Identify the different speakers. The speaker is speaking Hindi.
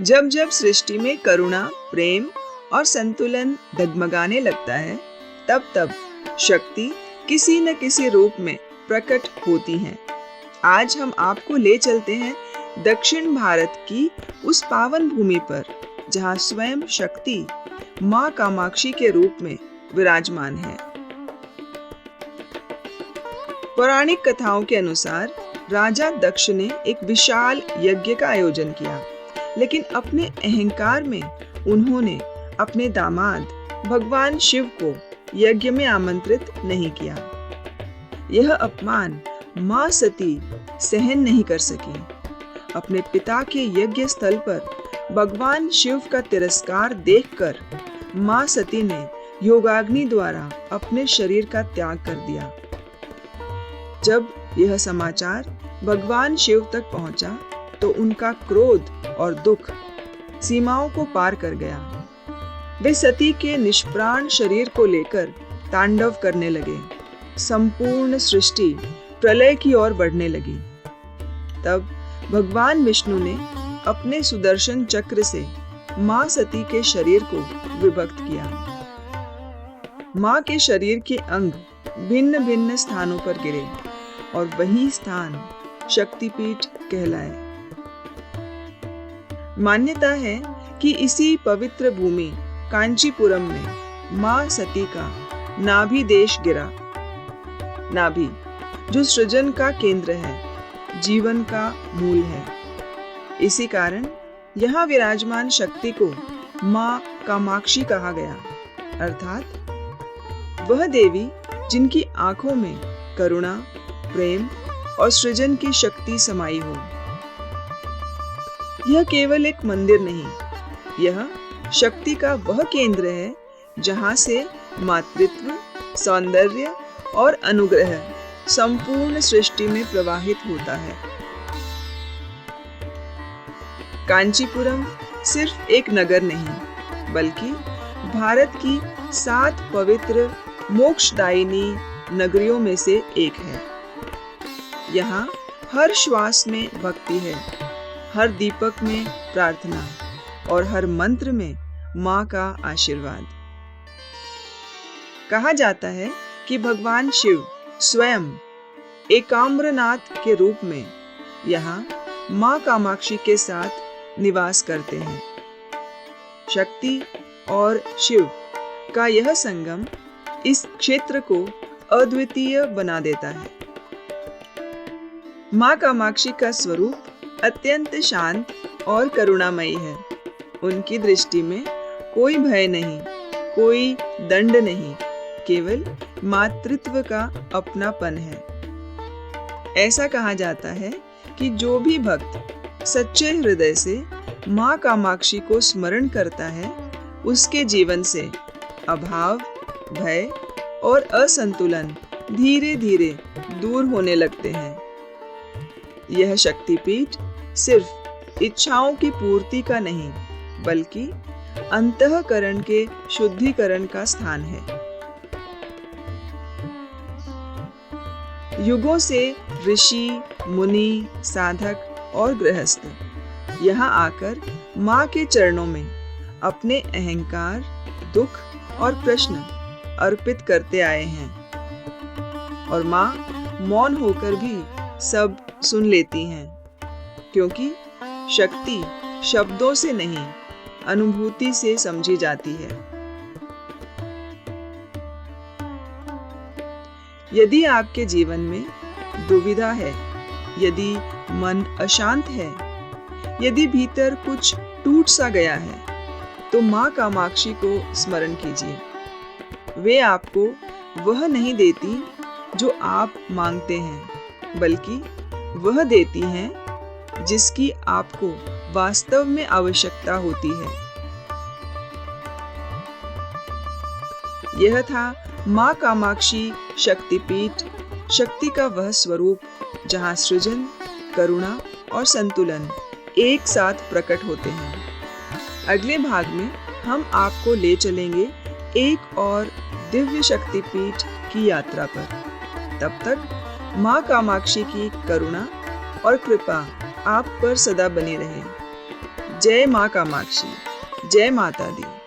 Speaker 1: जब जब सृष्टि में करुणा, प्रेम और संतुलन डगमगाने लगता है, तब तब शक्ति किसी न किसी रूप में प्रकट होती हैं। आज हम आपको ले चलते हैं दक्षिण भारत की उस पावन भूमि पर, जहां स्वयं शक्ति मां कामाक्षी के रूप में विराजमान है। पौराणिक कथाओं के अनुसार राजा दक्ष ने एक विशाल यज्ञ का आयोजन किया, लेकिन अपने अहंकार में उन्होंने अपने दामाद भगवान शिव को यज्ञ में आमंत्रित नहीं किया। यह अपमान मां सती सहन नहीं कर सकी। अपने पिता के यज्ञ स्थल पर भगवान शिव का तिरस्कार देखकर मां सती ने योगाग्नि द्वारा अपने शरीर का त्याग कर दिया। जब यह समाचार भगवान शिव तक पहुंचा, तो उनका क्रोध और दुख सीमाओं को पार कर गया। वे सती के निष्प्राण शरीर को लेकर तांडव करने लगे। संपूर्ण सृष्टि प्रलय की ओर बढ़ने लगी। तब भगवान विष्णु ने अपने सुदर्शन चक्र से मां सती के शरीर को विभक्त किया। मां के शरीर के अंग भिन्न भिन्न स्थानों पर गिरे और वही स्थान शक्तिपीठ कहलाए। मान्यता है कि इसी पवित्र भूमि कांचीपुरम में मां सती का नाभि देश गिरा। नाभि, जो सृजन का केंद्र है, जीवन का मूल है। इसी कारण यहाँ विराजमान शक्ति को मां कामाक्षी कहा गया, अर्थात वह देवी जिनकी आंखों में करुणा, प्रेम और सृजन की शक्ति समाई हो। यह केवल एक मंदिर नहीं, यह शक्ति का वह केंद्र है जहां से मातृत्व, सौंदर्य और अनुग्रह संपूर्ण सृष्टि में प्रवाहित होता है। कांचीपुरम सिर्फ एक नगर नहीं, बल्कि भारत की 7 पवित्र मोक्षदायिनी नगरियों में से एक है। यहाँ हर श्वास में भक्ति है, हर दीपक में प्रार्थना और हर मंत्र में मां का आशीर्वाद। कहा जाता है कि भगवान शिव स्वयं एकाम्रनाथ के रूप में यहाँ मां कामाक्षी के साथ निवास करते हैं। शक्ति और शिव का यह संगम इस क्षेत्र को अद्वितीय बना देता है। मां कामाक्षी का स्वरूप अत्यंत शांत और करुणामयी है। उनकी दृष्टि में कोई भय नहीं, कोई दंड नहीं, केवल मातृत्व का अपनापन है। ऐसा कहा जाता है कि जो भी भक्त सच्चे हृदय से मां कामाक्षी को स्मरण करता है, उसके जीवन से अभाव, भय और असंतुलन धीरे धीरे दूर होने लगते हैं। यह शक्तिपीठ सिर्फ इच्छाओं की पूर्ति का नहीं, बल्कि अंतःकरण के शुद्धिकरण का स्थान है। युगों से ऋषि, मुनि, साधक और गृहस्थ यहाँ आकर मां के चरणों में अपने अहंकार, दुख और प्रश्न अर्पित करते आए हैं, और मां मौन होकर भी सब सुन लेती हैं, क्योंकि शक्ति शब्दों से नहीं, अनुभूति से समझी जाती है। यदि आपके जीवन में दुविधा है, यदि मन अशांत है, यदि भीतर कुछ टूट सा गया है, तो मां कामाक्षी को स्मरण कीजिए। वे आपको वह नहीं देती जो आप मांगते हैं, बल्कि वह देती हैं जिसकी आपको वास्तव में आवश्यकता होती है। यह था मां कामाक्षी शक्तिपीठ, शक्ति का वह स्वरूप जहां सृजन, करुणा और संतुलन एक साथ प्रकट होते हैं। अगले भाग में हम आपको ले चलेंगे एक और दिव्य शक्तिपीठ की यात्रा पर। तब तक मां कामाक्षी की करुणा और कृपा आप पर सदा बनी रहे। जय माँ कामाक्षी, जय माता दी।